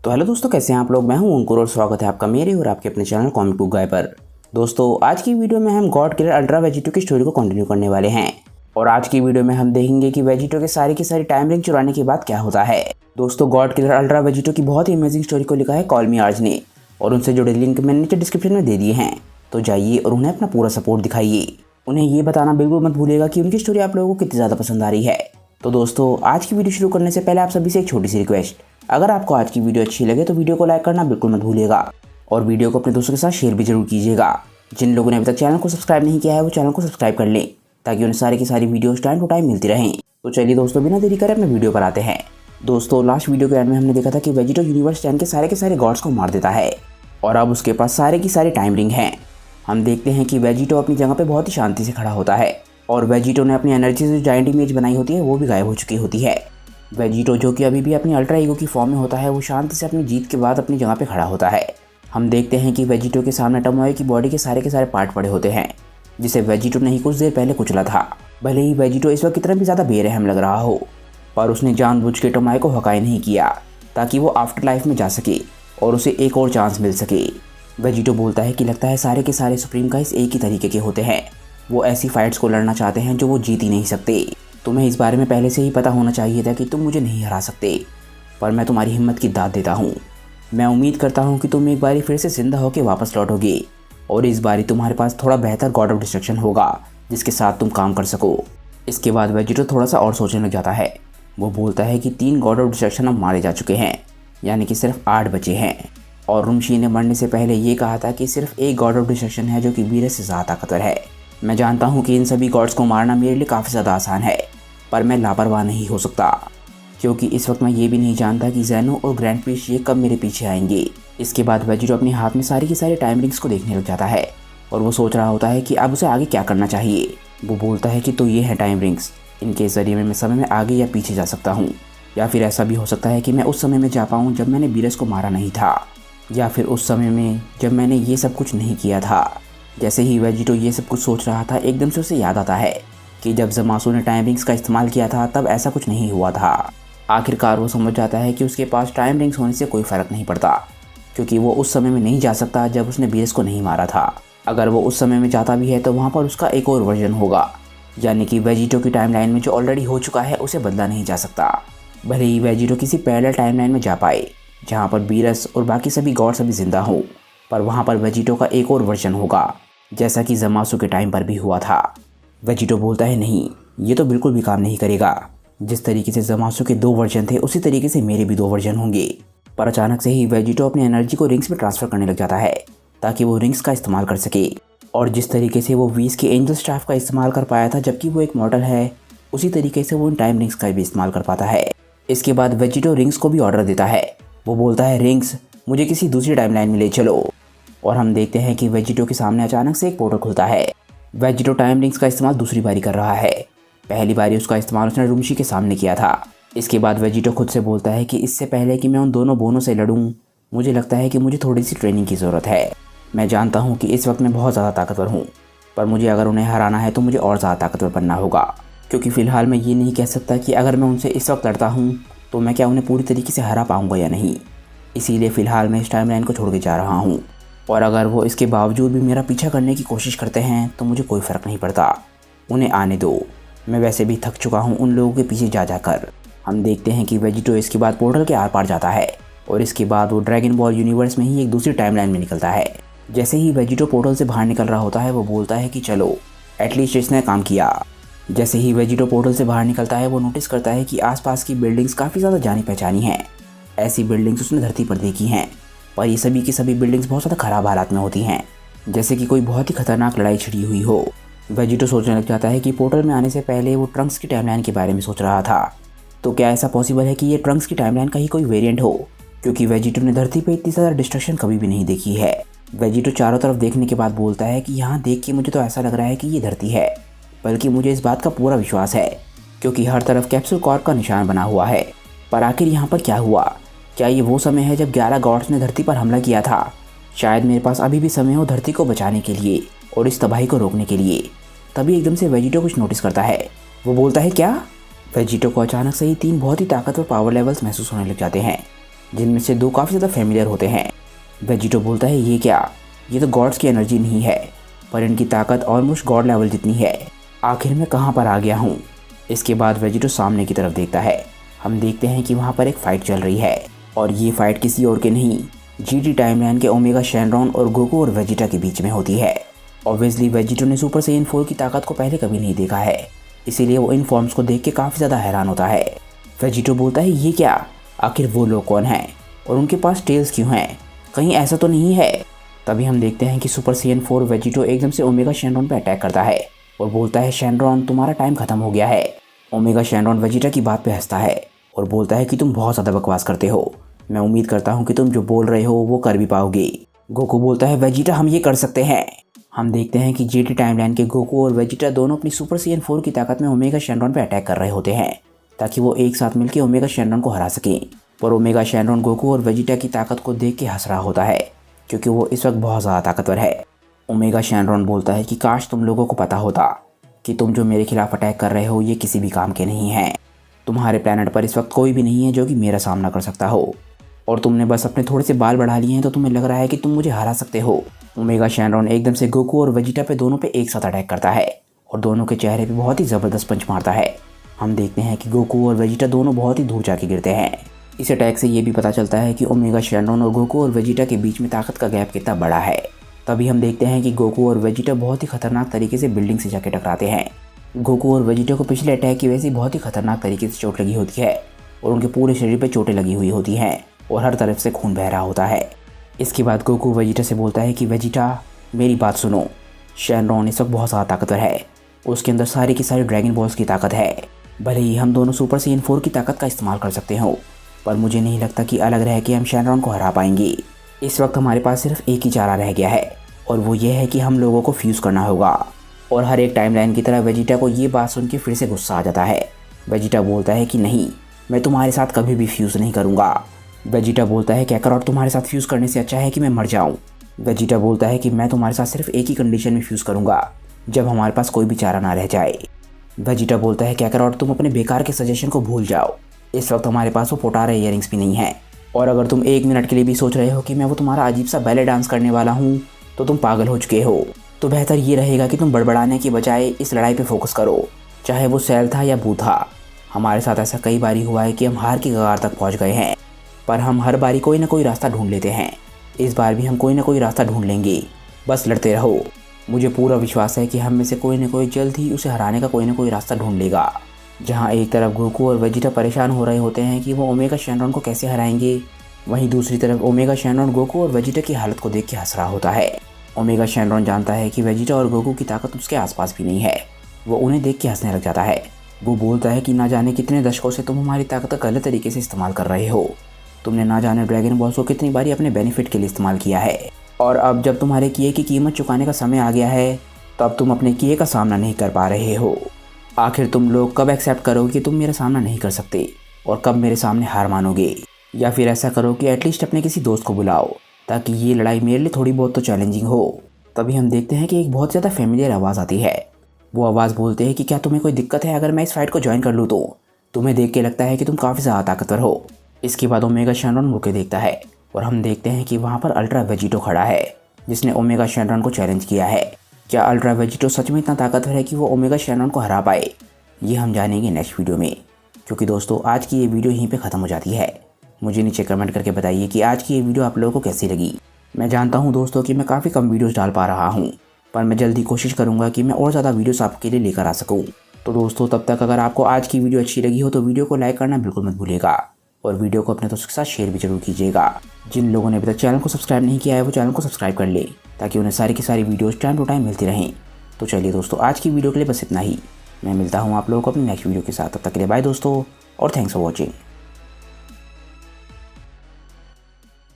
तो हेलो दोस्तों, कैसे हैं आप लोग। मैं हूं अंकुर और स्वागत है आपका मेरे और आपके अपने चैनल कॉमिक बुक गाय पर। दोस्तों, आज की वीडियो में हम गॉड किलर अल्ट्रा वेजिटो की स्टोरी को कंटिन्यू करने वाले हैं और आज की वीडियो में हम देखेंगे कि वेजिटो के सारी की सारी टाइम रिंग चुराने के बाद क्या होता है। दोस्तों, गॉड किलर अल्ट्रा वेजिटो की बहुत ही अमेजिंग स्टोरी को लिखा है कॉल मी आर्ज ने और उनसे जुड़े लिंक मैंने नीचे डिस्क्रिप्शन में दे दिए हैं, तो जाइए और उन्हें अपना पूरा सपोर्ट दिखाइए। उन्हें ये बताना बिल्कुल मत भूलिएगा कि उनकी स्टोरी आप लोगों को कितनी ज़्यादा पसंद आ रही है। तो दोस्तों, आज की वीडियो शुरू करने से पहले आप सभी से एक छोटी सी रिक्वेस्ट, अगर आपको आज की वीडियो अच्छी लगे तो वीडियो को लाइक करना बिल्कुल मत भूलिएगा और वीडियो को अपने दोस्तों के साथ शेयर भी जरूर कीजिएगा। जिन लोगों ने अभी तक चैनल को सब्सक्राइब नहीं किया है वो चैनल को सब्सक्राइब कर लें ताकि उन्हें सारी की सारी वीडियोस टाइम टू टाइम मिलती रहें। तो चलिए दोस्तों, बिना देरी करे अपने वीडियो पर आते हैं। दोस्तों, लास्ट वीडियो के एंड में हमने देखा था कि वेजिटो यूनिवर्स 10 के सारे गॉड्स को मार देता है और अब उसके पास सारे की सारी टाइम रिंग हैं। हम देखते हैं कि वेजिटो अपनी जगह पे बहुत ही शांति से खड़ा होता है और वेजिटो ने अपनी एनर्जी से जो जायंट इमेज बनाई होती है वो भी गायब हो चुकी होती है। वेजिटो, जो कि अभी भी अपनी अल्ट्रा ईगो की फॉर्म में होता है, वो शांति से अपनी जीत के बाद अपनी जगह पे खड़ा होता है। हम देखते हैं कि वेजिटो के सामने टमोए की बॉडी के सारे पार्ट पड़े होते हैं जिसे वेजिटो ने ही कुछ देर पहले कुचला था। भले ही वेजिटो इस वक्त कितना भी ज़्यादा बेरहम लग रहा हो, पर उसने जानबूझ के टमोए को हकाई नहीं किया ताकि वो आफ्टर लाइफ में जा सके और उसे एक और चांस मिल सके। वेजिटो बोलता है कि लगता है सारे के सारे सुप्रीम गाइस एक ही तरीके के होते हैं, वो ऐसी फाइट्स को लड़ना चाहते हैं जो वो जीत ही नहीं सकते। तुम्हें इस बारे में पहले से ही पता होना चाहिए था कि तुम मुझे नहीं हरा सकते, पर मैं तुम्हारी हिम्मत की दाद देता हूँ। मैं उम्मीद करता हूँ कि तुम एक बारी फिर से जिंदा होकर वापस लौटोगे और इस बारी तुम्हारे पास थोड़ा बेहतर गॉड ऑफ डिस्ट्रक्शन होगा जिसके साथ तुम काम कर सको। इसके बाद वेजिटो थोड़ा सा और सोचने लग जाता है। वो बोलता है कि 3 गॉड ऑफ डिस्ट्रक्शन अब मारे जा चुके हैं, यानी कि सिर्फ 8 बचे हैं और रुमशी ने मरने से पहले ये कहा था कि सिर्फ एक गॉड ऑफ डिस्ट्रक्शन है जो कि वीरस से ज़्यादा ताकतवर है। मैं जानता हूँ कि इन सभी गॉड्स को मारना मेरे लिए काफ़ी ज़्यादा आसान है, पर मैं लापरवाह नहीं हो सकता क्योंकि इस वक्त मैं ये भी नहीं जानता कि ज़ेनो और ग्रैंड प्रीस्ट ये कब मेरे पीछे आएंगे। इसके बाद वेजिटो अपने हाथ में सारी की सारी टाइम रिंग्स को देखने लग जाता है और वो सोच रहा होता है कि अब उसे आगे क्या करना चाहिए। वो बोलता है कि तो ये है टाइम रिंग्स, इनके ज़रिए मैं समय में आगे या पीछे जा सकता हूँ, या फिर ऐसा भी हो सकता है कि मैं उस समय में जा पाऊँ जब मैंने वीरस को मारा नहीं था, या फिर उस समय में जब मैंने ये सब कुछ नहीं किया था। जैसे ही वेजिटो ये सब कुछ सोच रहा था, एकदम से उसे याद आता है कि जब ज़मासु ने टाइम रिंग्स का इस्तेमाल किया था तब ऐसा कुछ नहीं हुआ था। आखिरकार वो समझ जाता है कि उसके पास टाइम रिंग्स होने से कोई फ़र्क नहीं पड़ता क्योंकि वो उस समय में नहीं जा सकता जब उसने वीरस को नहीं मारा था। अगर वो उस समय में जाता भी है तो वहाँ पर उसका एक और वर्जन होगा, यानी कि वेजिटो की टाइमलाइन में जो ऑलरेडी हो चुका है उसे बदला नहीं जा सकता। भले ही वेजिटो किसी पैरेलल टाइमलाइन में जा पाए जहाँ पर वीरस और बाकी सभी गॉड्स अभी जिंदा हों, पर वहाँ पर वेजिटो का एक और वर्जन होगा जैसा कि ज़मासु के टाइम पर भी हुआ था। वेजिटो बोलता है नहीं, ये तो बिल्कुल भी काम नहीं करेगा। जिस तरीके से ज़मासु के 2 वर्जन थे उसी तरीके से मेरे भी 2 वर्जन होंगे। पर अचानक से ही वेजिटो अपनी एनर्जी को रिंग्स में ट्रांसफ़र करने लग जाता है ताकि वो रिंग्स का इस्तेमाल कर सके और जिस तरीके से वो वीस के एंजल स्टाफ का इस्तेमाल कर पाया था जबकि वो एक मॉडल है, उसी तरीके से वो इन टाइम रिंग्स का भी इस्तेमाल कर पाता है। इसके बाद वेजिटो रिंग्स को भी ऑर्डर देता है। वो बोलता है, रिंग्स मुझे किसी दूसरी टाइमलाइन में ले चलो, और हम देखते हैं कि वेजिटो के सामने अचानक से एक पोर्टल खुलता है। वेजिटो टाइम रिंग्स का इस्तेमाल दूसरी बारी कर रहा है। पहली बारी उसका इस्तेमाल उसने रुमशी के सामने किया था। इसके बाद वेजिटो खुद से बोलता है कि इससे पहले कि मैं उन दोनों बोनों से लड़ूं, मुझे लगता है कि मुझे थोड़ी सी ट्रेनिंग की ज़रूरत है। मैं जानता हूँ कि इस वक्त मैं बहुत ज़्यादा ताकतवर हूँ, पर मुझे अगर उन्हें हराना है तो मुझे और ज़्यादा ताकतवर बनना होगा क्योंकि फ़िलहाल मैं ये नहीं कह सकता कि अगर मैं उनसे इस वक्त लड़ता हूँ तो मैं क्या उन्हें पूरी तरीके से हरा पाऊँगा या नहीं। इसीलिए फ़िलहाल मैं इस टाइमलाइन को छोड़ के जा रहा हूँ और अगर वो इसके बावजूद भी मेरा पीछा करने की कोशिश करते हैं तो मुझे कोई फ़र्क नहीं पड़ता, उन्हें आने दो। मैं वैसे भी थक चुका हूँ उन लोगों के पीछे जा जाकर। हम देखते हैं कि वेजिटो इसके बाद पोर्टल के आर पार जाता है और इसके बाद वो ड्रैगन बॉल यूनिवर्स में ही एक दूसरी टाइमलाइन में निकलता है। जैसे ही वेजिटो पोर्टल से बाहर निकल रहा होता है वो बोलता है कि चलो, एटलीस्ट इसने काम किया। जैसे ही वेजिटो पोर्टल से बाहर निकलता है वो नोटिस करता है कि आसपास की बिल्डिंग्स काफ़ी ज़्यादा जानी पहचानी हैं। ऐसी बिल्डिंग्स उसने धरती पर देखी हैं, पर ये सभी की सभी बिल्डिंग्स बहुत ज़्यादा ख़राब हालात में होती हैं, जैसे कि कोई बहुत ही खतरनाक लड़ाई छिड़ी हुई हो। वेजिटो सोचने लग जाता है कि पोर्टल में आने से पहले वो ट्रंक्स की टाइमलाइन के बारे में सोच रहा था, तो क्या ऐसा पॉसिबल है कि ये ट्रंक्स की टाइमलाइन का ही कोई वेरिएंट हो, क्योंकि वेजिटो ने धरती पर इतनी ज़्यादा डिस्ट्रक्शन कभी भी नहीं देखी है। वेजिटो चारों तरफ देखने के बाद बोलता है कि यहाँ देख के मुझे तो ऐसा लग रहा है कि ये धरती है, बल्कि मुझे इस बात का पूरा विश्वास है क्योंकि हर तरफ कैप्सूल कॉर्प का निशान बना हुआ है। पर आखिर यहाँ पर क्या हुआ? क्या ये वो समय है जब 11 गॉड्स ने धरती पर हमला किया था? शायद मेरे पास अभी भी समय हो धरती को बचाने के लिए और इस तबाही को रोकने के लिए। तभी एकदम से वेजिटो कुछ नोटिस करता है। वो बोलता है, क्या? वेजिटो को अचानक से ही 3 बहुत ही ताकतवर पावर लेवल्स महसूस होने लग जाते हैं जिनमें से 2 काफ़ी ज़्यादा फेमिलियर होते हैं। वेजिटो बोलता है ये क्या, ये तो गॉड्स की एनर्जी नहीं है, पर इनकी ताकत ऑलमोस्ट गॉड लेवल जितनी है। आखिर मैं कहाँ पर आ गया हूँ। इसके बाद वेजिटो सामने की तरफ देखता है। हम देखते हैं कि वहाँ पर एक फ़ाइट चल रही है और ये फ़ाइट किसी और के नहीं, जीटी टाइमलाइन के ओमेगा शैनरॉन और गोकू और वेजिटा के बीच में होती है। ऑब्वियसली वेजिटो ने सुपर साइयन 4 की ताकत को पहले कभी नहीं देखा है, इसीलिए वो इन फॉर्म्स को देख के काफ़ी ज़्यादा हैरान होता है। वेजिटो बोलता है ये क्या, आखिर वो लोग कौन हैं और उनके पास टेल्स क्यों हैं, कहीं ऐसा तो नहीं है। तभी हम देखते हैं कि सुपर साइयन 4 वेजिटो एकदम से ओमेगा शैनरॉन पर अटैक करता है और बोलता है शैनरॉन तुम्हारा टाइम खत्म हो गया है। ओमेगा शैनरॉन वेजिटा की बात पे हंसता है और बोलता है कि तुम बहुत ज़्यादा बकवास करते हो, मैं उम्मीद करता हूँ कि तुम जो बोल रहे हो वो कर भी पाओगे। गोकू बोलता है वेजिटा हम ये कर सकते हैं। हम देखते हैं कि जीटी टाइमलाइन के गोकू और वेजिटा दोनों अपनी सुपर साइयन 4 की ताकत में ओमेगा शैनरॉन पे अटैक कर रहे होते हैं ताकि वो एक साथ मिलकर ओमेगा शैनरॉन को हरा सकें। पर ओमेगा शैनरॉन गोकू और वेजिटा की ताकत को देख के हंस रहा होता है क्योंकि वो इस वक्त बहुत ज़्यादा ताकतवर है। ओमेगा शैनरॉन बोलता है कि काश तुम लोगों को पता होता कि तुम जो मेरे खिलाफ अटैक कर रहे हो ये किसी भी काम के नहीं हैं। तुम्हारे प्लेनेट पर इस वक्त कोई भी नहीं है जो कि मेरा सामना कर सकता हो और तुमने बस अपने थोड़े से बाल बढ़ा लिए हैं तो तुम्हें लग रहा है कि तुम मुझे हरा सकते हो। ओमेगा शैनरॉन एकदम से गोकू और वेजिटा पे दोनों पे एक साथ अटैक करता है और दोनों के चेहरे पे बहुत ही ज़बरदस्त पंच मारता है। हम देखते हैं कि गोकू और वेजिटा दोनों बहुत ही दूर जाके गिरते हैं। इस अटैक से ये भी पता चलता है कि ओमेगा शैनरॉन और गोकू और वेजिटा के बीच में ताकत का गैप कितना बड़ा है। तभी हम देखते हैं कि गोकू और वेजिटा बहुत ही खतरनाक तरीके से बिल्डिंग से जाके टकराते हैं। गोकू और वेजिटा को पिछले अटैक की वजह से बहुत ही खतरनाक तरीके से चोट लगी होती है और उनके पूरे शरीर पर चोटें लगी हुई होती हैं और हर तरफ से खून बह रहा होता है। इसके बाद गोकू वेजिटा से बोलता है कि वेजिटा मेरी बात सुनो, शैनरॉन इस वक्त बहुत ज़्यादा ताकतवर है, उसके अंदर सारी की सारी ड्रैगन बॉल्स की ताकत है। भले ही हम दोनों सुपर साइयन 4 की ताकत का इस्तेमाल कर सकते हो, पर मुझे नहीं लगता कि अलग रह के हम शैनरॉन को हरा पाएंगे। इस वक्त हमारे पास सिर्फ एक ही चारा रह गया है और वो ये है कि हम लोगों को फ्यूज़ करना होगा। और हर एक टाइमलाइन की तरह वेजिटा को ये बात सुन के फिर से गुस्सा आ जाता है। वेजिटा बोलता है कि नहीं, मैं तुम्हारे साथ कभी भी फ्यूज़ नहीं करूँगा। वेजिटा बोलता है कैकरॉट तुम्हारे साथ फ्यूज़ करने से अच्छा है कि मैं मर जाऊँ। वेजिटा बोलता है कि मैं तुम्हारे साथ सिर्फ एक ही कंडीशन में फ्यूज़ करूँगा, जब हमारे पास कोई भी चारा ना रह जाए। वेजिटा बोलता है कैकरॉट तुम अपने बेकार के सजेशन को भूल जाओ, इस वक्त हमारे पास वो पोटारा इयररिंग्स भी नहीं है और अगर तुम 1 मिनट के लिए भी सोच रहे हो कि मैं वो तुम्हारा अजीब सा बैले डांस करने वाला हूँ तो तुम पागल हो चुके हो। तो बेहतर ये रहेगा कि तुम बड़बड़ाने की बजाय इस लड़ाई पे फोकस करो, चाहे वो सेल था या बू था। हमारे साथ ऐसा कई बारी हुआ है कि हम हार की कगार तक पहुँच गए हैं, पर हम हर बारी कोई ना कोई रास्ता ढूंढ लेते हैं। इस बार भी हम कोई ना कोई रास्ता ढूंढ लेंगे, बस लड़ते रहो। मुझे पूरा विश्वास है कि हम में से कोई ना कोई जल्द ही उसे हराने का कोई ना कोई रास्ता ढूंढ लेगा। जहाँ एक तरफ गोकू और वेजिटा परेशान हो रहे होते हैं कि वो ओमेगा शैनरॉन को कैसे हराएंगे, वहीं दूसरी तरफ ओमेगा शैनरॉन गोकू और वेजिटा की हालत को देख के हंस रहा होता है। ओमेगा शैनरॉन जानता है कि वेजिटा और गोकू की ताकत उसके आसपास भी नहीं है, वो उन्हें देख के हंसने लग जाता है। वो बोलता है कि ना जाने कितने दशकों से तुम हमारी ताकत का गलत तरीके से इस्तेमाल कर रहे हो, तुमने ना जाने ड्रैगन बॉल्स को कितनी बारी अपने बेनिफिट के लिए इस्तेमाल किया है और अब जब तुम्हारे किए की कीमत चुकाने का समय आ गया है तो अब तुम अपने किए का सामना नहीं कर पा रहे हो। आखिर तुम लोग कब एक्सेप्ट करोगे कि तुम मेरा सामना नहीं कर सकते और कब मेरे सामने हार मानोगे, या फिर ऐसा करो कि एटलीस्ट अपने किसी दोस्त को बुलाओ ताकि ये लड़ाई मेरे लिए थोड़ी बहुत तो चैलेंजिंग हो। तभी हम देखते हैं कि एक बहुत ज़्यादा फेमिलियर आवाज़ आती है। वो आवाज़ बोलते हैं कि क्या तुम्हें कोई दिक्कत है अगर मैं इस फाइट को ज्वाइन कर लूँ तो? तुम्हें देख के लगता है कि तुम काफ़ी ज़्यादा ताकतवर हो। इसके बाद ओमेगा शैनरॉन मुड़ के देखता है और हम देखते हैं कि वहाँ पर अल्ट्रा वेजिटो खड़ा है जिसने ओमेगा शैनरॉन को चैलेंज किया है। क्या अल्ट्रा वेजिटो सच में इतना ताकतवर है कि वो ओमेगा शैनरॉन को हरा पाए? ये हम जानेंगे नेक्स्ट वीडियो में, क्योंकि दोस्तों आज की ये वीडियो यहीं पे ख़त्म हो जाती है। मुझे नीचे कमेंट करके बताइए कि आज की ये वीडियो आप लोगों को कैसी लगी। मैं जानता हूँ दोस्तों कि मैं काफ़ी कम वीडियोज़ डाल पा रहा हूँ, पर मैं जल्दी कोशिश करूँगा कि मैं और ज़्यादा वीडियोज़ आपके लिए लेकर आ सकूँ। तो दोस्तों तब तक अगर आपको आज की वीडियो अच्छी लगी हो तो वीडियो को लाइक करना बिल्कुल मत भूलिएगा और वीडियो को अपने दोस्तों के साथ शेयर भी जरूर कीजिएगा। जिन लोगों ने अभी तक चैनल को सब्सक्राइब नहीं किया है वो चैनल को सब्सक्राइब कर ले ताकि उन्हें सारी की सारी वीडियोज़ टाइम टू टाइम मिलती रहें। तो चलिए दोस्तों आज की वीडियो के लिए बस इतना ही। मैं मिलता हूँ आप लोगों को अपनी नेक्स्ट वीडियो के साथ, तब तक के लिए बाय दोस्तों और थैंक्स फॉर वॉचिंग।